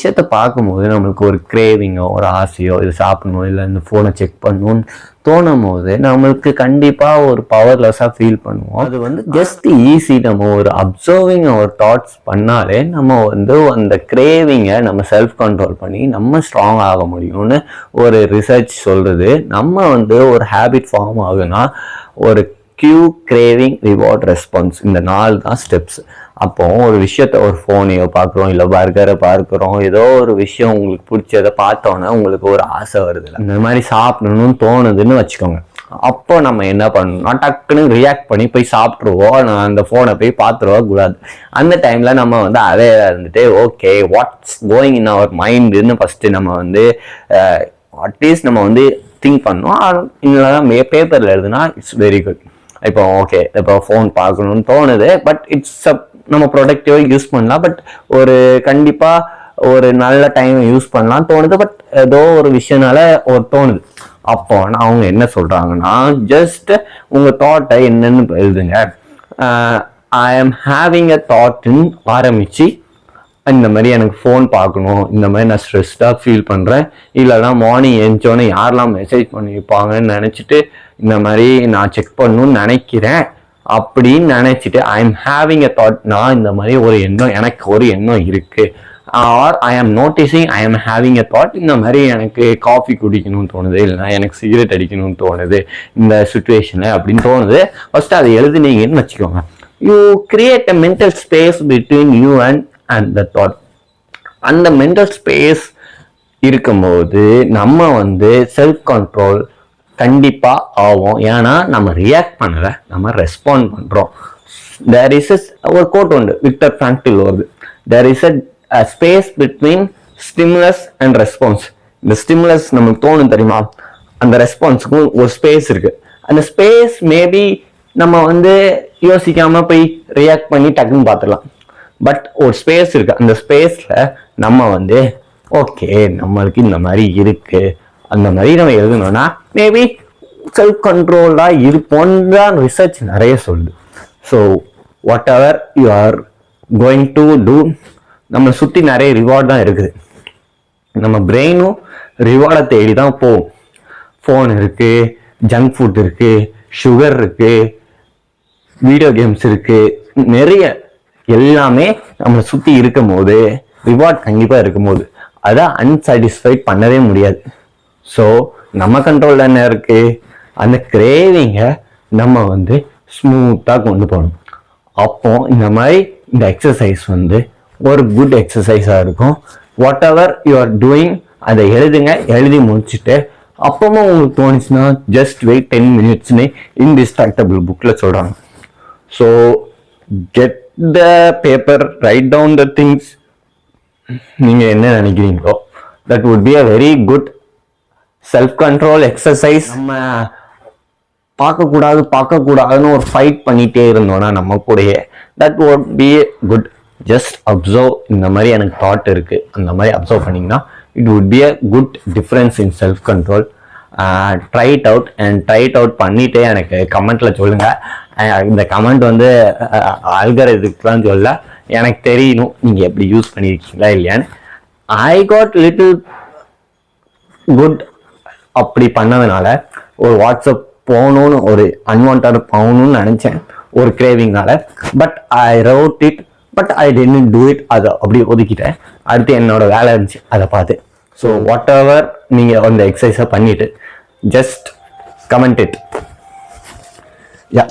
விஷயத்த பார்க்கும்போது நம்மளுக்கு ஒரு கிரேவிங்கோ ஒரு ஆசையோ இது சாப்பிடணும் இல்லை இந்த ஃபோனை செக் பண்ணணும்னு தோணும் போது நம்மளுக்கு கண்டிப்பாக ஒரு பவர்லெஸ்ஸாக ஃபீல் பண்ணுவோம். அது ஜஸ்ட் ஈஸி. நம்ம ஒரு அப்சர்விங் ஒரு தாட்ஸ் பண்ணாலே நம்ம அந்த கிரேவிங்கை நம்ம செல்ஃப் கண்ட்ரோல் பண்ணி நம்ம ஸ்ட்ராங் ஆக முடியும்னு ஒரு ரிசர்ச் சொல்கிறது. நம்ம ஒரு ஹேபிட் ஃபார்ம் ஆகுனா ஒரு கியூ, கிரேவிங், ரிவார்ட், ரெஸ்பான்ஸ், இந்த 4 தான் ஸ்டெப்ஸ். அப்போ ஒரு விஷயத்த ஒரு ஃபோனையோ பார்க்குறோம் இல்லை பர்கரை பார்க்குறோம், ஏதோ ஒரு விஷயம் உங்களுக்கு பிடிச்சதை பார்த்தோன்னா உங்களுக்கு ஒரு ஆசை வருது, இந்த மாதிரி சாப்பிடணும்னு தோணுதுன்னு வச்சுக்கோங்க. அப்போ நம்ம என்ன பண்ணணும்னா டக்குன்னு ரியாக்ட் பண்ணி போய் சாப்பிட்ருவோம். நான் அந்த ஃபோனை போய் பார்த்துருவோம் கூடாது. அந்த டைமில் நம்ம அதே ஓகே வாட்ஸ் கோயிங் இன் அவர் மைண்டுன்னு ஃபஸ்ட்டு நம்ம அட்லீஸ்ட் நம்ம திங்க் பண்ணோம். இல்லைனா பேப்பரில் எழுதுனா இட்ஸ் வெரி குட். இப்போ ஓகே, இப்போ ஃபோன் பார்க்கணும்னு தோணுது, பட் இட்ஸ் நம்ம ப்ரொடக்டிவாக யூஸ் பண்ணலாம். பட் ஒரு கண்டிப்பாக ஒரு நல்ல டைம் யூஸ் பண்ணலாம் தோணுது, பட் ஏதோ ஒரு விஷயனால தோணுது. அப்போ அவங்க என்ன சொல்கிறாங்கன்னா, ஜஸ்ட் உங்கள் தாட்டை என்னன்னு எழுதுங்க. ஐ ஆம் ஹேவிங் அ தாட்ன்னு ஆரம்பித்து இந்த மாதிரி எனக்கு ஃபோன் பார்க்கணும், இந்த மாதிரி நான் ஸ்ட்ரெஸ்டாக ஃபீல் பண்ணுறேன், இல்லைனா மார்னிங் எழுந்தோன்னே யாரெல்லாம் மெசேஜ் பண்ணியிருப்பாங்கன்னு நினச்சிட்டு இந்த மாதிரி நான் செக் பண்ணணும்னு நினைக்கிறேன் அப்படின்னு நினச்சிட்டு I am having a thought. நான் இந்த மாதிரி ஒரு எண்ணம், எனக்கு ஒரு எண்ணம் இருக்குது. ஆர் ஐ ஆம் நோட்டிஸிங் ஐ ஆம் ஹேவிங் அ தாட். இந்த மாதிரி எனக்கு காஃபி குடிக்கணும்னு தோணுது, இல்லைனா எனக்கு சிகரெட் அடிக்கணும்னு தோணுது இந்த சுச்சுவேஷனில் அப்படின்னு தோணுது. ஃபஸ்ட்டு அதை எழுதுனீங்கன்னு வச்சுக்கோங்க. You create a mental space between you and the thought. அந்த மென்டல் ஸ்பேஸ் இருக்கும்போது நம்ம செல்ஃப் கண்ட்ரோல் கண்டிப்பா ஆகும். ஏன்னா நம்ம ரியாக்ட் பண்ணல, நம்ம ரெஸ்பாண்ட் பண்றோம். தேர் இஸ் ஒரு கோட் உண்டு, விக்டர் ஃப்ராங்க்லின் வருது, there is a space between stimulus and response. இந்த ஸ்டிமுலஸ் நமக்கு தோணும் தெரியுமா, அந்த ரெஸ்பான்ஸுக்கும் ஒரு ஸ்பேஸ் இருக்கு. அந்த ஸ்பேஸ் மேபி நம்ம யோசிக்காம போய் ரியாக்ட் பண்ணி டக்குன்னு பார்த்துடலாம். பட் ஒரு ஸ்பேஸ் இருக்கு, அந்த ஸ்பேஸ்ல நம்ம ஓகே நம்மளுக்கு இந்த மாதிரி இருக்கு, அந்த மாதிரி நம்ம எழுதணும்னா மேபி செல்ஃப் கண்ட்ரோலா இருப்போம்னு ரிசர்ச் நிறைய சொல்லுது. So whatever you are going to do, நம்ம சுற்றி நிறைய ரிவார்ட் தான் இருக்குது. நம்ம பிரெயினும் ரிவார்டை தேடி தான் போகும். ஃபோன் இருக்கு, ஜங்க் ஃபுட் இருக்கு, சுகர் இருக்கு, வீடியோ கேம்ஸ் இருக்கு, நிறைய எல்லாமே நம்ம சுற்றி இருக்கும் போது ரிவார்ட் கண்டிப்பாக இருக்கும் போது அதை அன்சாட்டிஸ்ஃபைட் பண்ணவே முடியாது. ஸோ நம்ம கண்ட்ரோல் என்ன இருக்கு, அந்த கிரேவிங்கை நம்ம ஸ்மூத்தாக கொண்டு போகணும். அப்போ இந்த மாதிரி இந்த எக்ஸசைஸ் ஒரு குட் எக்ஸசைஸாக இருக்கும். What ever you are doing அதை எழுதுங்க. எழுதி முடிச்சுட்டு அப்பவும் உங்களுக்கு தோணுச்சுன்னா ஜஸ்ட் வெயிட் 10 minutesன்னு இன்டிஸ்ட்ராக்டபிள் புக்கில் சொல்கிறாங்க. So get the paper, write down the things. நீங்கள் என்ன நினைக்கிறீங்களோ that would be a very good self control exercise. நம்ம பார்க்கக்கூடாதுன்னு ஒரு ஃபைட் பண்ணிகிட்டே இருந்தோம்னா நம்ம கூடயே that would be good. Just observe, இந்த மாதிரி எனக்கு தாட் இருக்குது, அந்த மாதிரி அப்சர்வ் பண்ணிங்கன்னா it would be a good difference in self control. Try it out and try it out பண்ணிவிட்டு எனக்கு கமெண்ட்டில் சொல்லுங்கள். இந்த கமெண்ட் அல்காரிதம்லாம் சொல்ல, எனக்கு தெரியணும் நீங்கள் எப்படி யூஸ் பண்ணியிருக்கீங்களா இல்லையான்னு. ஐ காட் லிட்டில் குட் அப்படி பண்ணதுனால ஒரு வாட்ஸ்அப் போகணும்னு ஒரு அன்வான்ட் போகணும்னு நினச்சேன் ஒரு கிரேவிங்னால. But I wrote it, but I didn't do it. அதை அப்படி ஒதுக்கிட்டேன். அடுத்து என்னோட வேலை இருந்துச்சு, அதை பார்த்து. ஸோ வாட் எவர் நீங்கள் அந்த எக்ஸசைஸை பண்ணிவிட்டு ஜஸ்ட் கமெண்ட் இட். யா.